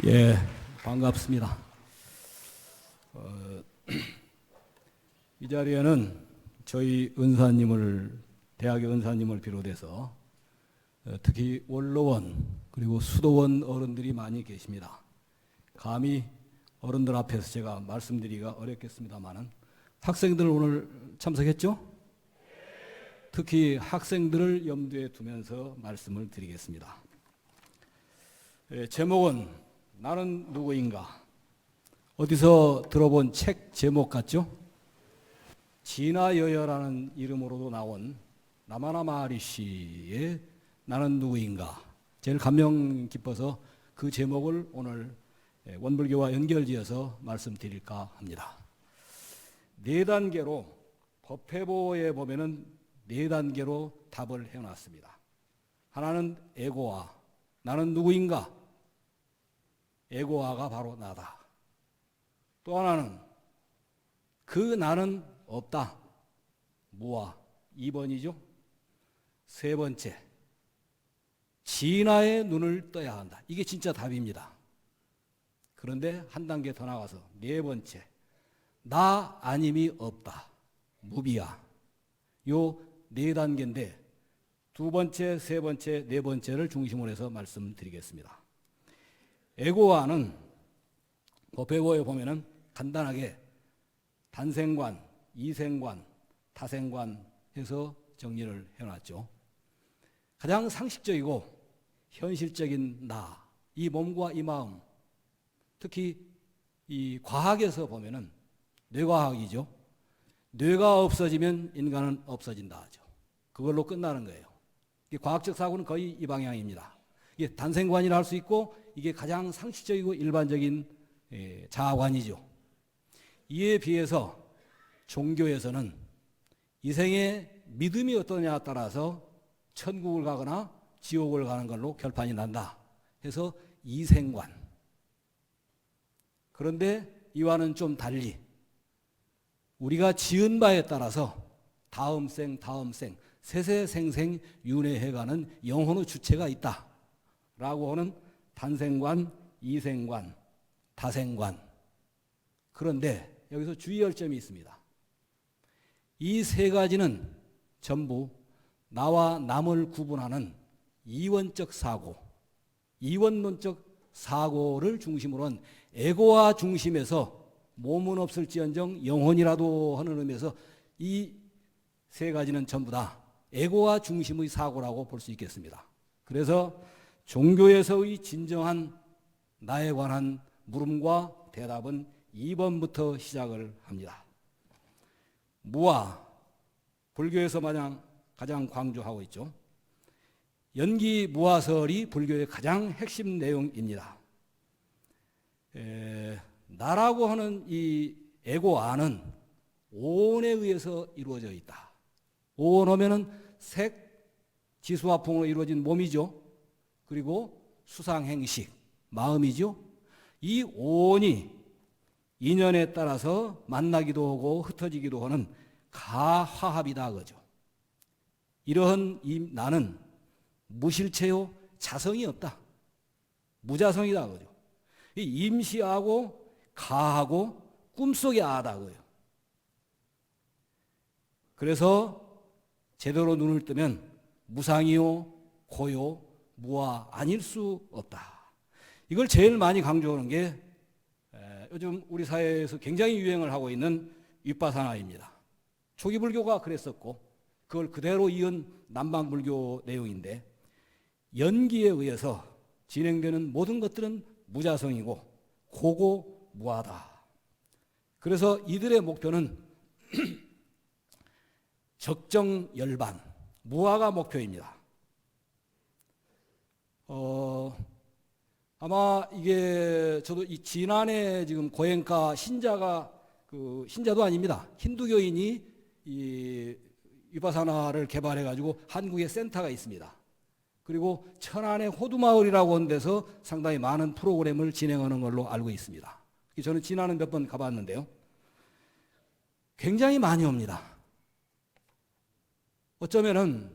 예, 반갑습니다. 이 자리에는 저희 대학의 은사님을 비롯해서 특히 원로원 그리고 수도원 어른들이 많이 계십니다. 감히 어른들 앞에서 제가 말씀드리기가 어렵겠습니다만은 학생들 오늘 참석했죠? 특히 학생들을 염두에 두면서 말씀을 드리겠습니다. 제목은 나는 누구인가? 어디서 들어본 책 제목 같죠? 진화여여라는 이름으로도 나온 라마나 마하리시의 나는 누구인가? 제일 감명 깊어서 그 제목을 오늘 원불교와 연결지어서 말씀드릴까 합니다. 4단계로 법회보에 보면은 4단계로 답을 해놨습니다. 하나는 에고아, 나는 누구인가? 에고아가 바로 나다. 또 하나는 그 나는 없다. 무아. 2번이죠. 세 번째, 진화의 눈을 떠야 한다. 이게 진짜 답입니다. 그런데 한 단계 더 나가서 4번째, 나 아님이 없다. 무비야. 요 4단계인데 2번째, 3번째, 4번째를 중심으로 해서 말씀드리겠습니다. 에고아는 법회보에 보면은 간단하게 단생관, 이생관, 다생관 해서 정리를 해놨죠. 가장 상식적이고 현실적인 나, 이 몸과 이 마음, 특히 이 과학에서 보면은 뇌과학이죠. 뇌가 없어지면 인간은 없어진다 하죠. 그걸로 끝나는 거예요. 과학적 사고는 거의 이 방향입니다. 이게 단생관이라 할 수 있고 이게 가장 상식적이고 일반적인 자아관이죠. 이에 비해서 종교에서는 이생의 믿음이 어떠냐에 따라서 천국을 가거나 지옥을 가는 걸로 결판이 난다 해서 이생관. 그런데 이와는 좀 달리 우리가 지은 바에 따라서 다음 생, 세세생생 윤회해가는 영혼의 주체가 있다라고 하는 단생관, 이생관, 다생관. 그런데 여기서 주의할 점이 있습니다. 이 세 가지는 전부 나와 남을 구분하는 이원적 사고, 이원론적 사고를 중심으로 한 에고와 중심에서 몸은 없을지언정 영혼이라도 하는 의미에서 이 세 가지는 전부 다 에고와 중심의 사고라고 볼 수 있겠습니다. 그래서 종교에서의 진정한 나에 관한 물음과 대답은 2번부터 시작을 합니다. 무아, 불교에서 가장 강조하고 있죠. 연기 무아설이 불교의 가장 핵심 내용입니다. 나라고 하는 이 에고아는 오온에 의해서 이루어져 있다. 오온하면은 색, 지수화풍으로 이루어진 몸이죠. 그리고 수상행식, 마음이죠. 이 오온이 인연에 따라서 만나기도 하고 흩어지기도 하는 가화합이다 그죠. 이러한 이 나는 무실체요, 자성이 없다. 무자성이다 그죠. 이 임시하고 가하고 꿈속의 아다 그요. 그래서 제대로 눈을 뜨면 무상이요, 고요, 무아 아닐 수 없다. 이걸 제일 많이 강조하는 게 요즘 우리 사회에서 굉장히 유행을 하고 있는 윗바사나입니다. 초기 불교가 그랬었고 그걸 그대로 이은 남방 불교 내용인데 연기에 의해서 진행되는 모든 것들은 무자성이고 고고 무아다. 그래서 이들의 목표는 적정열반, 무아가 목표입니다. 아마 이게 저도 이 지난해 지금 고행가 신자가 신자도 아닙니다. 힌두교인이 이 위파사나를 개발해 가지고 한국에 센터가 있습니다. 그리고 천안의 호두마을이라고 하는 데서 상당히 많은 프로그램을 진행하는 걸로 알고 있습니다. 저는 지난해 몇 번 가봤는데요. 굉장히 많이 옵니다. 어쩌면은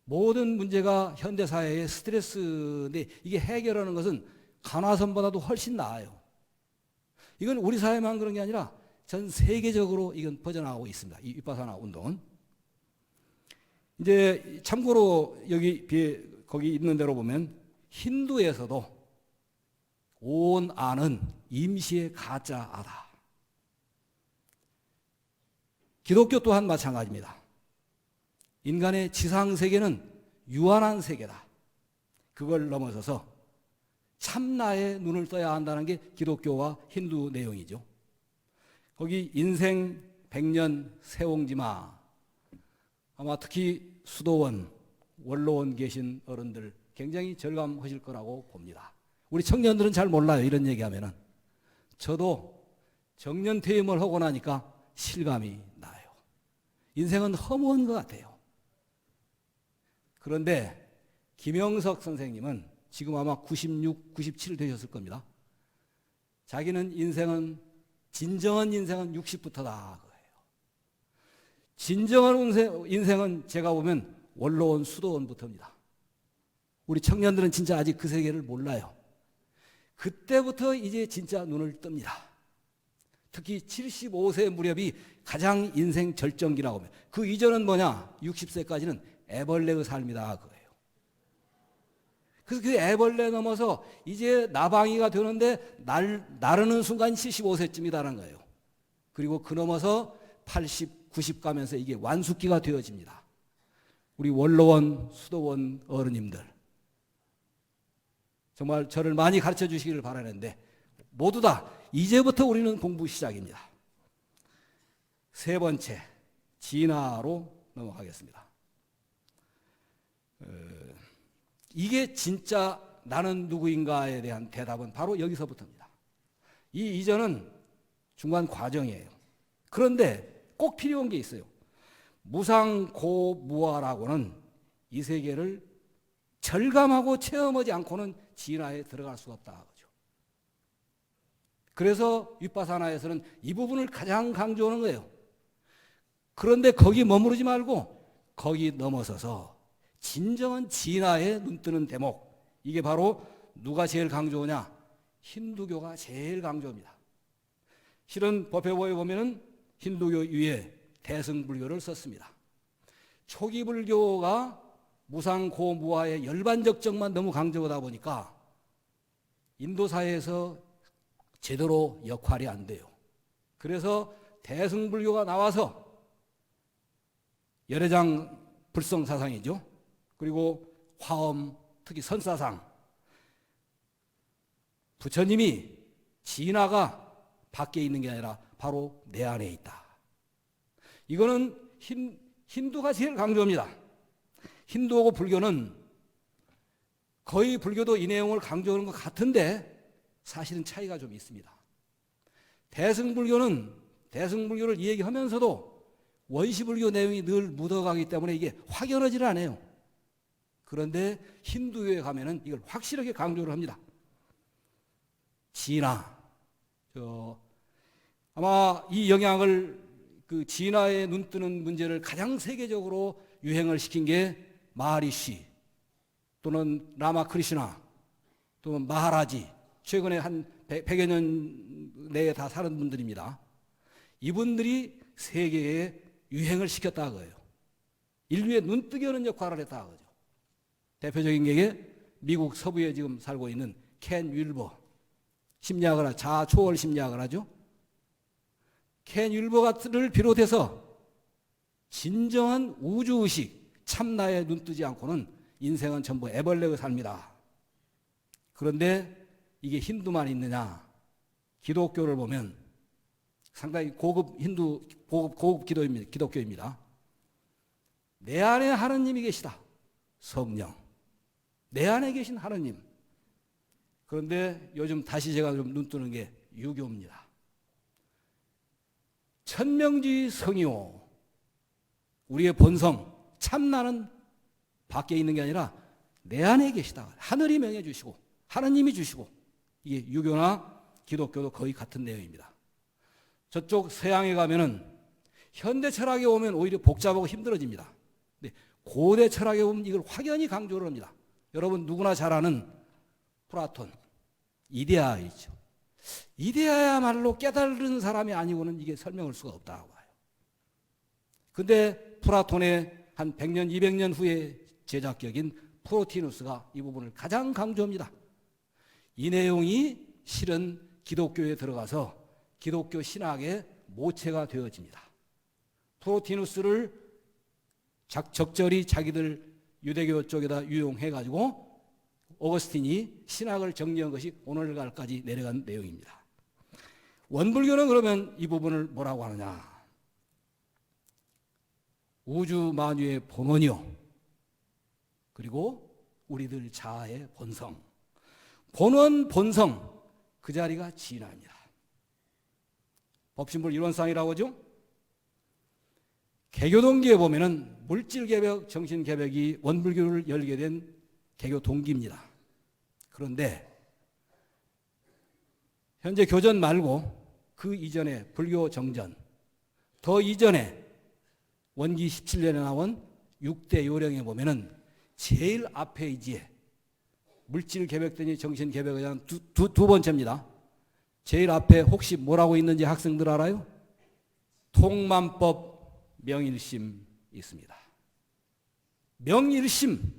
모든 문제가 현대사회의 스트레스인데 이게 해결하는 것은 간화선보다도 훨씬 나아요. 이건 우리 사회만 그런 게 아니라 전 세계적으로 이건 퍼져나가고 있습니다. 이 윗바사나 운동은. 이제 참고로 거기 있는 대로 보면 힌두에서도 온 아는 임시의 가짜아다. 기독교 또한 마찬가지입니다. 인간의 지상세계는 유한한 세계다. 그걸 넘어서서 참나의 눈을 떠야 한다는 게 기독교와 힌두 내용이죠. 거기 인생 100년 세옹지마, 아마 특히 수도원, 원로원 계신 어른들 굉장히 절감하실 거라고 봅니다. 우리 청년들은 잘 몰라요. 이런 얘기하면은. 저도 정년퇴임을 하고 나니까 실감이 나요. 인생은 허무한 것 같아요. 그런데 김영석 선생님은 지금 아마 96, 97 되셨을 겁니다. 자기는 진정한 인생은 60부터다. 진정한 인생은 제가 보면 원로원, 수도원부터입니다. 우리 청년들은 진짜 아직 그 세계를 몰라요. 그때부터 이제 진짜 눈을 뜹니다. 특히 75세 무렵이 가장 인생 절정기라고 하면, 그 이전은 뭐냐? 60세까지는 애벌레의 삶이다 그거예요. 그래서 그 애벌레 넘어서 이제 나방이가 되는데 나르는 순간 75세쯤이다라는 거예요. 그리고 그 넘어서 80, 90 가면서 이게 완숙기가 되어집니다. 우리 원로원, 수도원 어른님들 정말 저를 많이 가르쳐 주시기를 바라는데, 모두 다 이제부터 우리는 공부 시작입니다. 세 번째, 진화로 넘어가겠습니다. 이게 진짜 나는 누구인가에 대한 대답은 바로 여기서부터입니다. 이 이전은 중간 과정이에요. 그런데 꼭 필요한 게 있어요. 무상고무아라고는 이 세계를 절감하고 체험하지 않고는 진화에 들어갈 수가 없다. 그죠? 그래서 윗바사나에서는 이 부분을 가장 강조하는 거예요. 그런데 거기 머무르지 말고 거기 넘어서서 진정한 진화에 눈뜨는 대목, 이게 바로 누가 제일 강조하냐? 힌두교가 제일 강조합니다. 실은 법회보에 보면은 힌두교 위에 대승불교를 썼습니다. 초기 불교가 무상고무아의 열반적정만 너무 강조하다 보니까 인도 사회에서 제대로 역할이 안 돼요. 그래서 대승불교가 나와서 열애장 불성사상이죠. 그리고 화엄, 특히 선사상, 부처님이 진화가 밖에 있는 게 아니라 바로 내 안에 있다. 이거는 힌두가 제일 강조합니다. 힌두하고 불교는 거의 불교도 이 내용을 강조하는 것 같은데 사실은 차이가 좀 있습니다. 대승불교를 얘기하면서도 원시불교 내용이 늘 묻어가기 때문에 이게 확연하지를 않아요. 그런데 힌두교에 가면은 이걸 확실하게 강조를 합니다. 진화. 아마 이 영향을, 그 진화에 눈뜨는 문제를 가장 세계적으로 유행을 시킨 게 마하리시 또는 라마크리시나 또는 마하라지, 최근에 한 100여 년 내에 다 사는 분들입니다. 이분들이 세계에 유행을 시켰다 그거예요. 인류의 눈뜨게 하는 역할을 했다 그거죠. 대표적인 게 미국 서부에 지금 살고 있는 켄 윌버, 심리학을 자초월 심리학을 하죠. 켄 윌버를 비롯해서 진정한 우주의식, 참나에 눈뜨지 않고는 인생은 전부 애벌레의 삶이다. 그런데 이게 힌두만 있느냐? 기독교를 보면 상당히 고급 기독교입니다. 내 안에 하느님이 계시다. 성령. 내 안에 계신 하느님. 그런데 요즘 다시 제가 좀 눈뜨는 게 유교입니다. 천명지 성이요. 우리의 본성, 참나는 밖에 있는 게 아니라 내 안에 계시다. 하늘이 명해주시고 하느님이 주시고, 이게 유교나 기독교도 거의 같은 내용입니다. 저쪽 서양에 가면은 현대 철학에 오면 오히려 복잡하고 힘들어집니다. 근데 고대 철학에 보면 이걸 확연히 강조를 합니다. 여러분 누구나 잘 아는 플라톤, 이데아이죠. 이데아야말로 깨달은 사람이 아니고는 이게 설명할 수가 없다고 봐요. 근데 플라톤의 한 100년, 200년 후에 제작격인 프로티누스가 이 부분을 가장 강조합니다. 이 내용이 실은 기독교에 들어가서 기독교 신학의 모체가 되어집니다. 프로티누스를 적절히 자기들 유대교 쪽에다 유용해가지고 어거스틴이 신학을 정리한 것이 오늘날까지 내려간 내용입니다. 원불교는 그러면 이 부분을 뭐라고 하느냐? 우주 만유의 본원이요, 그리고 우리들 자아의 본성, 본원 본성, 그 자리가 진화입니다. 법신불 이론상이라고 하죠. 개교 동기에 보면은 물질 개벽, 정신 개벽이 원불교를 열게 된 개교 동기입니다. 그런데 현재 교전 말고 그 이전에 불교 정전, 더 이전에 원기 17년에 나온 6대 요령에 보면은 제일 앞에 이지에 물질 개벽되니 정신 개벽에 대한 두 번째입니다. 제일 앞에 혹시 뭐라고 있는지 학생들 알아요? 통만법 명일심 있습니다. 명일심,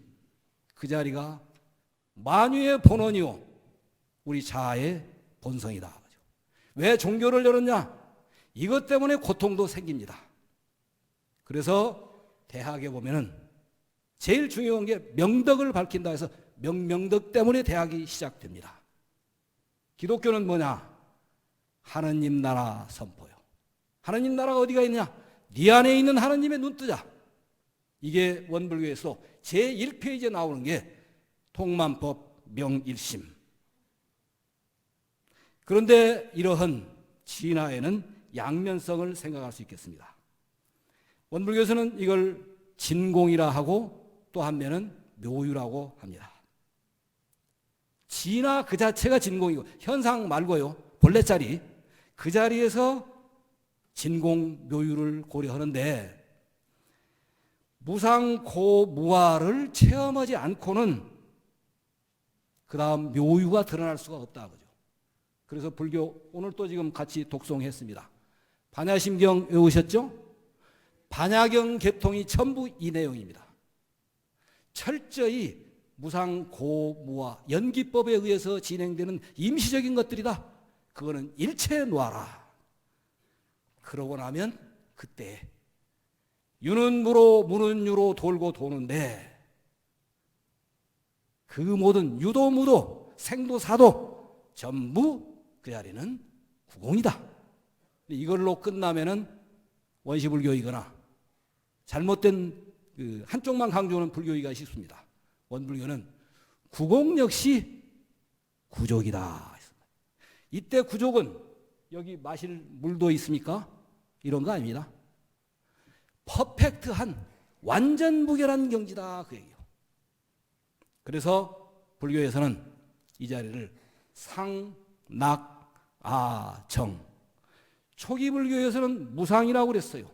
그 자리가 만유의 본원이요, 우리 자아의 본성이다. 왜 종교를 열었냐? 이것 때문에 고통도 생깁니다. 그래서 대학에 보면은 제일 중요한 게 명덕을 밝힌다 해서 명덕 때문에 대학이 시작됩니다. 기독교는 뭐냐? 하느님 나라 선포요. 하느님 나라가 어디가 있냐? 네 안에 있는 하느님의 눈뜨자. 이게 원불교에서 제1페이지에 나오는 게 통만법 명일심. 그런데 이러한 진화에는 양면성을 생각할 수 있겠습니다. 원불교에서는 이걸 진공이라 하고 또 한면은 묘유라고 합니다. 진화 그 자체가 진공이고 현상 말고요, 본래 자리, 그 자리에서 진공 묘유를 고려하는데 무상고무아를 체험하지 않고는 그 다음 묘유가 드러날 수가 없다 그죠. 그래서 불교 오늘 또 지금 같이 독송했습니다. 반야심경 외우셨죠? 반야경 개통이 전부 이 내용입니다. 철저히 무상고무아 연기법에 의해서 진행되는 임시적인 것들이다. 그거는 일체 놓아라. 그러고 나면 그때 유는 무로 무는 유로 돌고 도는데 그 모든 유도 무도 생도 사도 전부 그 자리는 구공이다. 이걸로 끝나면은 원시불교이거나 잘못된 그 한쪽만 강조하는 불교이가 싶습니다. 원불교는 구공 역시 구족이다. 이때 구족은 여기 마실 물도 있습니까? 이런 거 아닙니다. 퍼펙트한 완전 무결한 경지다 그 얘기예요. 그래서 불교에서는 이 자리를 상, 낙, 아, 정. 초기 불교에서는 무상이라고 그랬어요.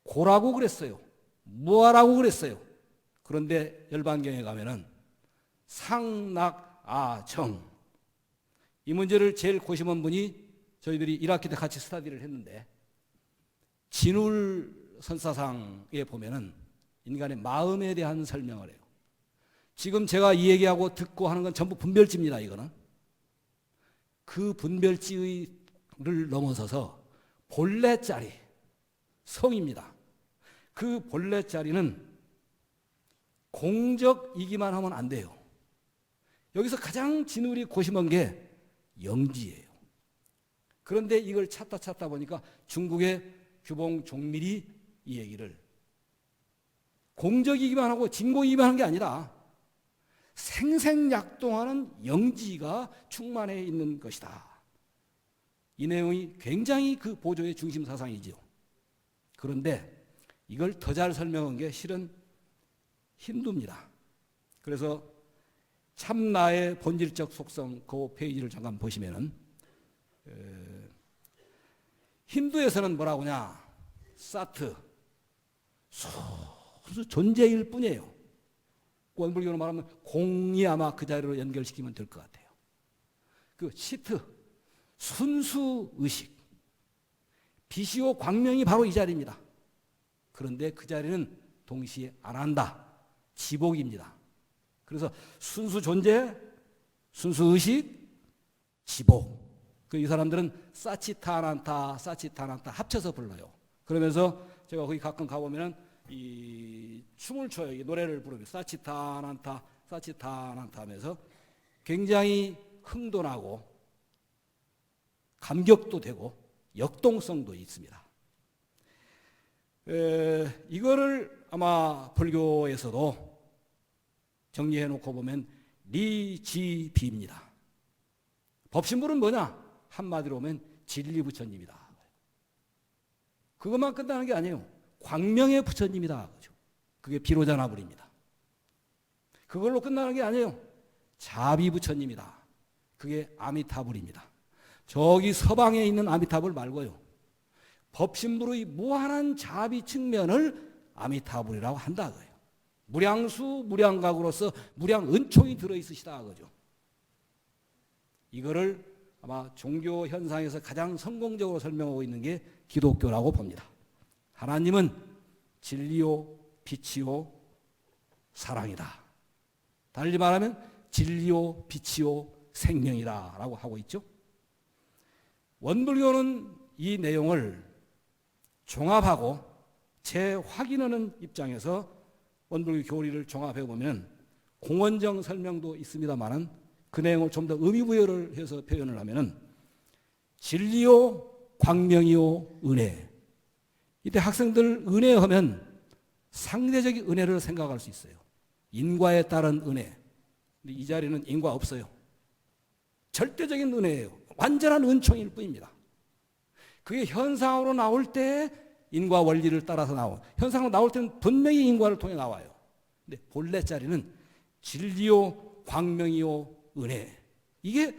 고라고 그랬어요. 무아라고 그랬어요. 그런데 열반경에 가면은 상, 낙, 아, 정. 이 문제를 제일 고심한 분이 저희들이 1학기 때 같이 스터디를 했는데 진울 선사상에 보면은 인간의 마음에 대한 설명을 해요. 지금 제가 이 얘기하고 듣고 하는 건 전부 분별지입니다. 이거는 그 분별지를 넘어서서 본래 자리 성입니다. 그 본래 자리는 공적이기만 하면 안 돼요. 여기서 가장 진울이 고심한 게 영지예요. 그런데 이걸 찾다 보니까 중국의 규봉 종밀이 이 얘기를 공적이기만 하고 진공이기만 한 게 아니라 생생약동하는 영지가 충만해 있는 것이다. 이 내용이 굉장히 그 보조의 중심 사상이지요. 그런데 이걸 더 잘 설명한 게 실은 힌두입니다. 그래서 참나의 본질적 속성 그 페이지를 잠깐 보시면은 힌두에서는 뭐라고 하냐? 사트 존재일 뿐이에요. 원불교로 말하면 공이 아마 그 자리로 연결시키면 될 것 같아요. 그 시트, 순수의식, 빛이요 광명이 바로 이 자리입니다. 그런데 그 자리는 동시에 안 한다. 지복입니다. 그래서 순수 존재, 순수 의식, 지복. 이 사람들은 사치타난타, 사치타난타 합쳐서 불러요. 그러면서 제가 거기 가끔 가보면은 이 춤을 춰요. 이 노래를 부르면서 사치타난타, 사치타난타 하면서 굉장히 흥도 나고 감격도 되고 역동성도 있습니다. 이거를 아마 불교에서도 정리해 놓고 보면 리지비입니다. 법신불은 뭐냐? 한마디로 보면 진리부처님이다. 그것만 끝나는 게 아니에요. 광명의 부처님이다. 그게 비로자나불입니다. 그걸로 끝나는 게 아니에요. 자비부처님이다. 그게 아미타불입니다. 저기 서방에 있는 아미타불 말고요. 법신불의 무한한 자비 측면을 아미타불이라고 한다. 무량수 무량각으로서 무량은총이 들어있으시다. 그죠? 이거를 아마 종교 현상에서 가장 성공적으로 설명하고 있는 게 기독교라고 봅니다. 하나님은 진리요, 빛이요, 사랑이다. 달리 말하면 진리요, 빛이요, 생명이다라고 하고 있죠. 원불교는 이 내용을 종합하고 재확인하는 입장에서 원불교 교리를 종합해 보면 공원정 설명도 있습니다만은 그 내용을 좀 더 의미부여를 해서 표현을 하면은 진리요, 광명이요, 은혜. 이때 학생들 은혜 하면 상대적인 은혜를 생각할 수 있어요. 인과에 따른 은혜. 근데 이 자리는 인과 없어요. 절대적인 은혜예요. 완전한 은총일 뿐입니다. 그게 현상으로 나올 때 인과 원리를 따라서 나오고 현상으로 나올 때는 분명히 인과를 통해 나와요. 근데 본래 자리는 진리요, 광명이요, 은혜. 이게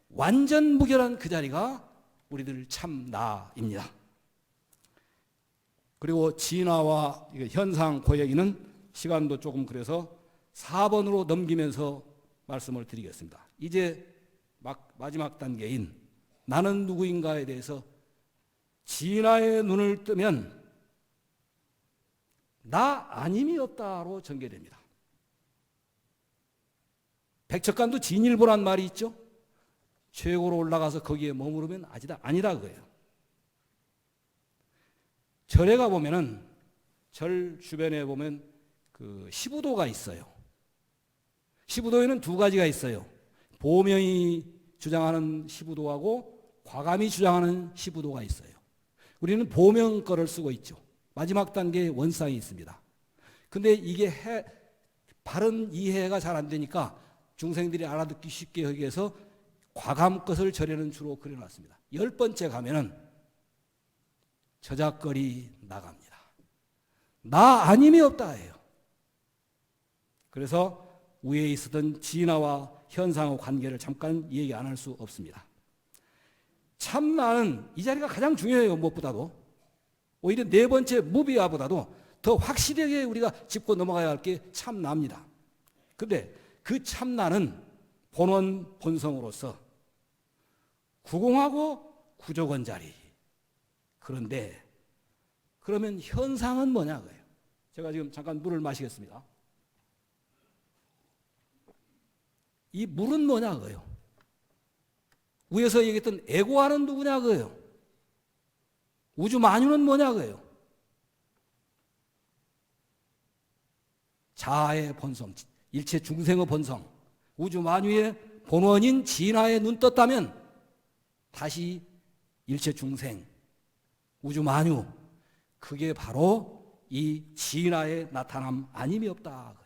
완전 무결한 그 자리가 우리들 참나입니다. 그리고 진화와 현상 고얘기는 시간도 조금 그래서 4번으로 넘기면서 말씀을 드리겠습니다. 이제 마지막 단계인 나는 누구인가에 대해서 진화의 눈을 뜨면 나 아님이 없다로 전개됩니다. 백척간도 진일보란 말이 있죠. 최고로 올라가서 거기에 머무르면 아니다 그거예요. 절에 가보면은 절 주변에 보면 그 시부도가 있어요. 시부도에는 두 가지가 있어요. 보명이 주장하는 시부도하고 과감이 주장하는 시부도가 있어요. 우리는 보명 거를 쓰고 있죠. 마지막 단계에 원상이 있습니다. 근데 이게 바른 이해가 잘 안 되니까 중생들이 알아듣기 쉽게 하기 위해서 과감 것을 절에는 주로 그려놨습니다. 10번째 가면은 저작거리 나갑니다. 나 아님이 없다예요. 그래서 위에 있었던 진화와 현상의 관계를 잠깐 얘기 안 할 수 없습니다. 참나는 이 자리가 가장 중요해요. 무엇보다도. 오히려 네 번째 무비아보다도 더 확실하게 우리가 짚고 넘어가야 할 게 참나입니다. 그런데 그 참나는 본원 본성으로서 구공하고 구조건 자리. 그런데 그러면 현상은 뭐냐고요. 제가 지금 잠깐 물을 마시겠습니다. 이 물은 뭐냐고요. 위에서 얘기했던 에고와는 누구냐고요. 우주 만유는 뭐냐고요. 자아의 본성, 일체 중생의 본성, 우주 만유의 본원인 진화에 눈 떴다면 다시 일체 중생, 우주 만유, 그게 바로 이 진화의 나타남 아님이 없다.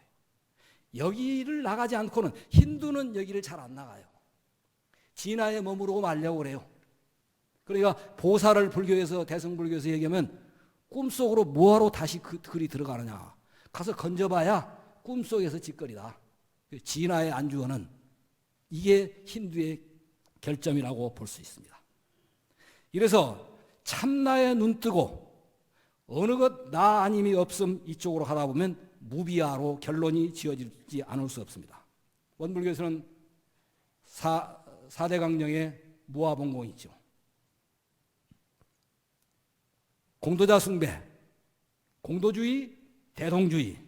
여기를 나가지 않고는 힌두는 여기를 잘 안 나가요. 진화에 머무르고 말려고 그래요. 그러니까 보살을 불교에서 대승불교에서 얘기하면 꿈속으로 뭐하러 다시 그 글이 들어가느냐. 가서 건져봐야 꿈속에서 짓거리다. 진화의 안주어는 이게 힌두의 결점이라고 볼 수 있습니다. 이래서 참나에 눈 뜨고 어느 것 나 아님이 없음 이쪽으로 가다 보면 무비아로 결론이 지어지지 않을 수 없습니다. 원불교에서는 4대 강령의 무아봉공이죠. 공도자 숭배, 공도주의, 대동주의,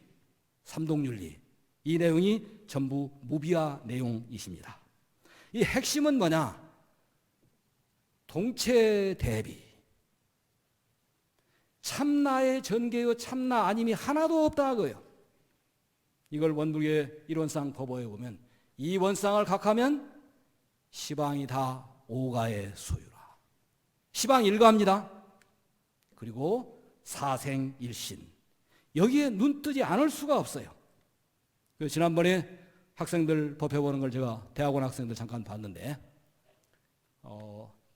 삼동윤리, 이 내용이 전부 무비화 내용이십니다. 이 핵심은 뭐냐? 동체 대비. 참나의 전개요 참나 아님이 하나도 없다고요. 이걸 원불교의 일원상 법어에 보면 이 원상을 각하면 시방이 다 오가의 소유라. 시방 일가입니다. 그리고 사생일신. 여기에 눈 뜨지 않을 수가 없어요. 지난번에 학생들 법해보는 걸 제가 대학원 학생들 잠깐 봤는데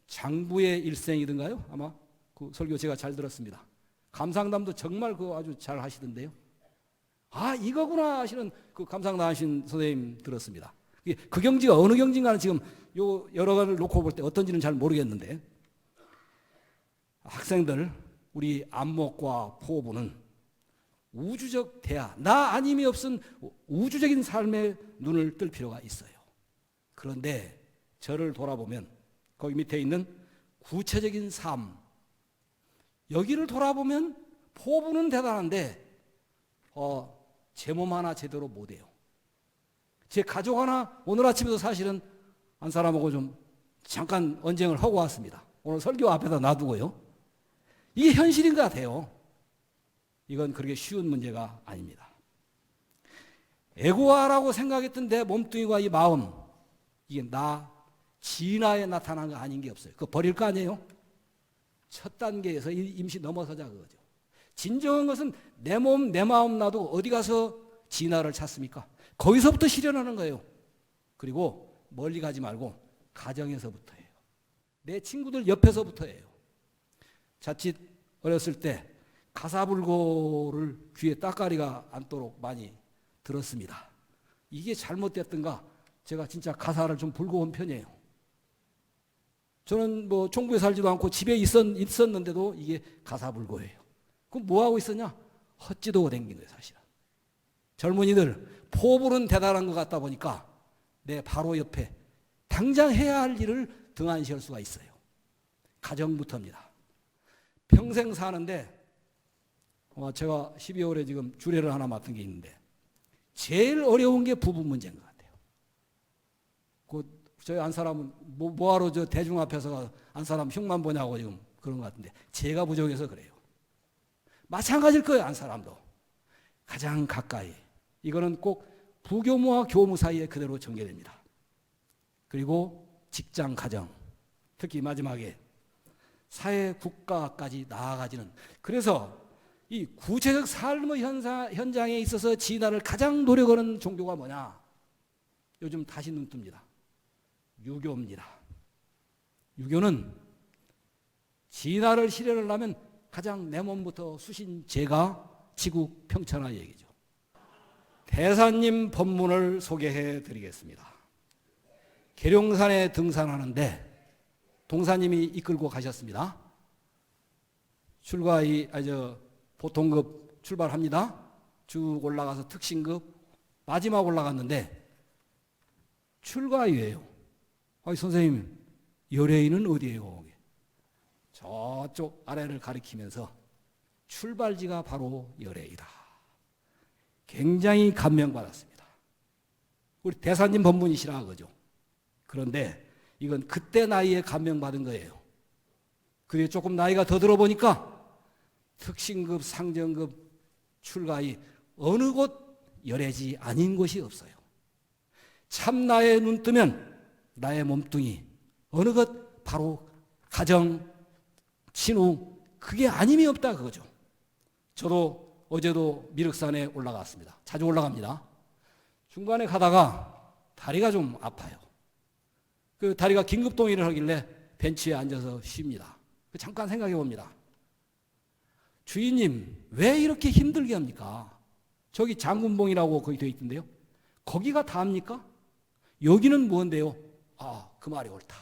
장부의 일생이든가요? 아마 그 설교 제가 잘 들었습니다. 감상담도 정말 그거 아주 잘 하시던데요. 아, 이거구나 하시는 그 감상담 하신 선생님 들었습니다. 그 경지가 어느 경지인가는 지금 요 여러 가지를 놓고 볼 때 어떤지는 잘 모르겠는데, 학생들 우리 안목과 포부는 우주적 대화, 나 아님이 없은 우주적인 삶에 눈을 뜰 필요가 있어요. 그런데 저를 돌아보면 거기 밑에 있는 구체적인 삶, 여기를 돌아보면 포부는 대단한데 제 몸 하나 제대로 못해요. 제 가족 하나 오늘 아침에도 사실은 한 사람하고 좀 잠깐 언쟁을 하고 왔습니다. 오늘 설교 앞에다 놔두고요. 이게 현실인 것 같아요. 이건 그렇게 쉬운 문제가 아닙니다. 에고아라고 생각했던 내 몸뚱이와 이 마음, 이게 나 진화에 나타난 거 아닌 게 없어요. 그거 버릴 거 아니에요? 첫 단계에서 임시 넘어서자 그거죠. 진정한 것은 내 몸, 내 마음 놔두고 어디 가서 진화를 찾습니까? 거기서부터 실현하는 거예요. 그리고 멀리 가지 말고 가정에서부터예요. 내 친구들 옆에서부터예요. 자칫 어렸을 때 가사불고를 귀에 따까리가 앉도록 많이 들었습니다. 이게 잘못됐던가 제가 진짜 가사를 좀 불고 온 편이에요. 저는 뭐 총부에 살지도 않고 집에 있었는데도 이게 가사불고예요. 그럼 뭐하고 있었냐? 헛지도 댕긴 거예요, 사실은. 젊은이들 포부는 대단한 것 같다 보니까 내 바로 옆에 당장 해야 할 일을 등한시할 수가 있어요. 가정부터입니다. 평생 사는데 제가 12월에 지금 주례를 하나 맡은 게 있는데 제일 어려운 게 부부 문제인 것 같아요. 저희 한 사람은 뭐하러 저 대중 앞에서 한 사람 흉만 보냐고 지금 그런 것 같은데 제가 부족해서 그래요. 마찬가지일 거예요. 한 사람도. 가장 가까이. 이거는 꼭 부교무와 교무 사이에 그대로 전개됩니다. 그리고 직장, 가정, 특히 마지막에 사회, 국가까지 나아가지는, 그래서 이 구체적 삶의 현장에 있어서 진화를 가장 노력하는 종교가 뭐냐? 요즘 다시 눈 뜹니다. 유교입니다. 유교는 진화를 실현하려면 가장 내 몸부터 수신제가 지구 평천화 얘기죠. 대사님 법문을 소개해 드리겠습니다. 계룡산에 등산하는데 동사님이 이끌고 가셨습니다. 보통급 출발합니다. 쭉 올라가서 특신급 마지막 올라갔는데 출가위예요. 선생님, 열애인은 어디예요? 저쪽 아래를 가리키면서 출발지가 바로 열애이다. 굉장히 감명받았습니다. 우리 대사님 법문이시라 그죠? 그런데 이건 그때 나이에 감명받은 거예요. 그게 조금 나이가 더 들어보니까 특신급, 상정급, 출가위 어느 곳 열애지 아닌 곳이 없어요. 참 나의 눈 뜨면 나의 몸뚱이 어느 것 바로 가정, 신우, 그게 아님이 없다 그거죠. 저도 어제도 미륵산에 올라갔습니다. 자주 올라갑니다. 중간에 가다가 다리가 좀 아파요. 그 다리가 긴급동의를 하길래 벤치에 앉아서 쉽니다. 잠깐 생각해 봅니다. 주인님, 왜 이렇게 힘들게 합니까? 저기 장군봉이라고 거기 되어 있던데요. 거기가 다입니까? 여기는 뭔데요? 그 말이 옳다.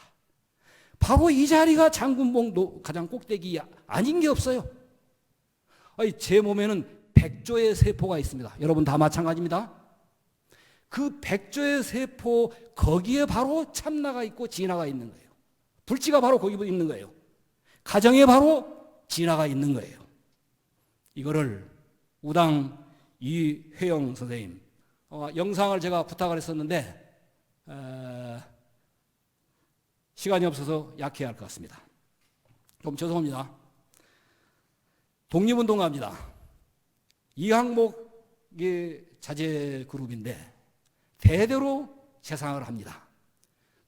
바로 이 자리가 장군봉 가장 꼭대기 아닌 게 없어요. 제 몸에는 100조의 세포가 있습니다. 여러분 다 마찬가지입니다. 그 백조의 세포 거기에 바로 참나가 있고 진화가 있는 거예요. 불지가 바로 거기 있는 거예요. 가정에 바로 진화가 있는 거예요. 이거를 우당 이회영 선생님 영상을 제가 부탁을 했었는데 시간이 없어서 약해야 할 것 같습니다. 좀 죄송합니다. 독립운동가입니다. 이항목의 자제 그룹인데 대대로 재상을 합니다.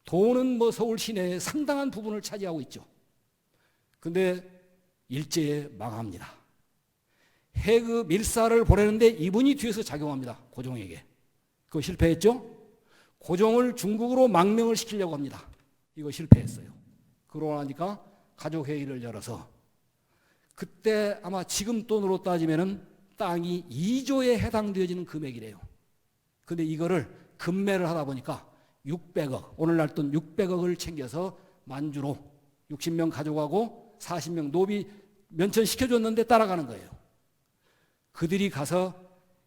돈은 뭐 서울 시내의 상당한 부분을 차지하고 있죠. 근데 일제에 망합니다. 해그 밀사를 보내는데 이분이 뒤에서 작용합니다. 고종에게. 그거 실패했죠? 고종을 중국으로 망명을 시키려고 합니다. 이거 실패했어요. 그러고 나니까 가족회의를 열어서 그때 아마 지금 돈으로 따지면은 땅이 2조에 해당되어지는 금액이래요. 근데 이거를 금매를 하다 보니까 600억, 오늘날 돈 600억을 챙겨서 만주로 60명 가져가고 40명 노비 면천시켜줬는데 따라가는 거예요. 그들이 가서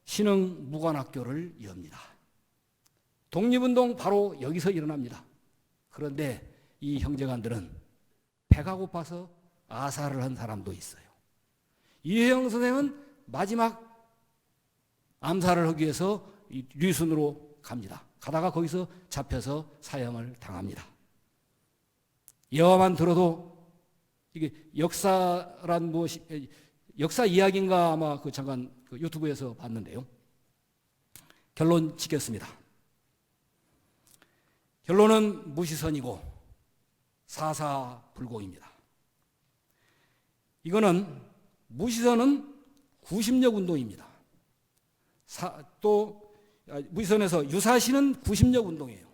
신흥 무관학교를 엽니다. 독립운동 바로 여기서 일어납니다. 그런데 이 형제간들은 배가 고파서 아사를 한 사람도 있어요. 이혜영 선생은 마지막 암살을 하기 위해서 류순으로 갑니다. 가다가 거기서 잡혀서 사형을 당합니다. 여만 들어도 이게 역사란 무엇이 역사 이야기인가 아마 잠깐 유튜브에서 봤는데요. 결론 짓겠습니다. 결론은 무시선이고 사사불공입니다. 이거는 무시선은 구심력 운동입니다. 또 무시선에서 유사시는 구심력 운동이에요.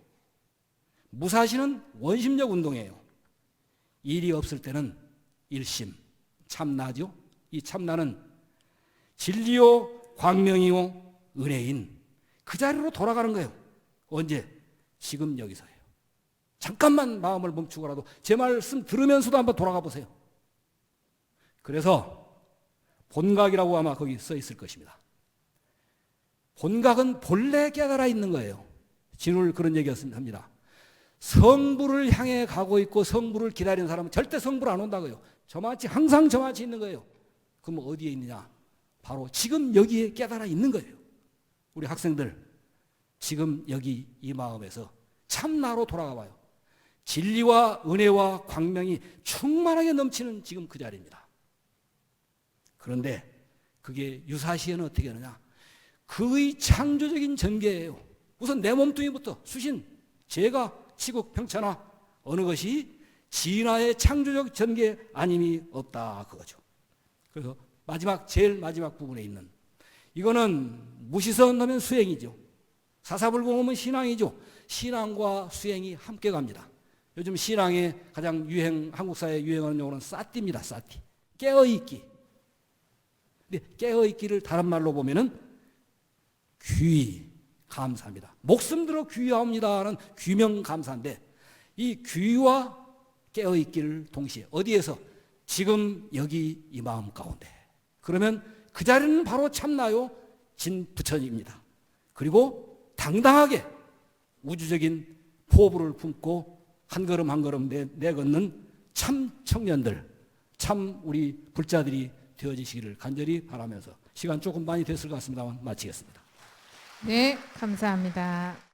무사시는 원심력 운동이에요. 일이 없을 때는 일심, 참나죠. 이 참나는 진리요 광명이요 은혜인 그 자리로 돌아가는 거예요. 언제? 지금 여기서예요. 잠깐만 마음을 멈추고라도 제 말씀 들으면서도 한번 돌아가 보세요. 그래서 본각이라고 아마 거기 써 있을 것입니다. 본각은 본래 깨달아 있는 거예요. 진울 그런 얘기합니다. 성부를 향해 가고 있고 성부를 기다리는 사람은 절대 성부를 안 온다고요. 저마치 항상 저마치 있는 거예요. 그럼 어디에 있느냐? 바로 지금 여기에 깨달아 있는 거예요. 우리 학생들 지금 여기 이 마음에서 참나로 돌아가 봐요. 진리와 은혜와 광명이 충만하게 넘치는 지금 그 자리입니다. 그런데 그게 유사시에는 어떻게 하느냐? 그의 창조적인 전개예요. 우선 내 몸뚱이부터 수신, 제가, 치국, 평천하 어느 것이 진화의 창조적 전개 아님이 없다 그거죠. 그래서 제일 마지막 부분에 있는 이거는 무시선 하면 수행이죠. 사사불공하면 신앙이죠. 신앙과 수행이 함께 갑니다. 요즘 신앙의 가장 한국사에 유행하는 용어는 사티입니다. 사티. 깨어있기. 근데 깨어있기를 다른 말로 보면은 귀, 감사합니다. 목숨 들어 귀하옵니다는 귀명 감사인데 이 귀와 깨어있기를 동시에 어디에서? 지금 여기 이 마음 가운데. 그러면 그 자리는 바로 참나요 진부처입니다. 그리고 당당하게 우주적인 포부를 품고 한 걸음 한 걸음 내걷는 참 청년들, 참 우리 불자들이 되어지시기를 간절히 바라면서 시간 조금 많이 됐을 것 같습니다만 마치겠습니다. 네, 감사합니다.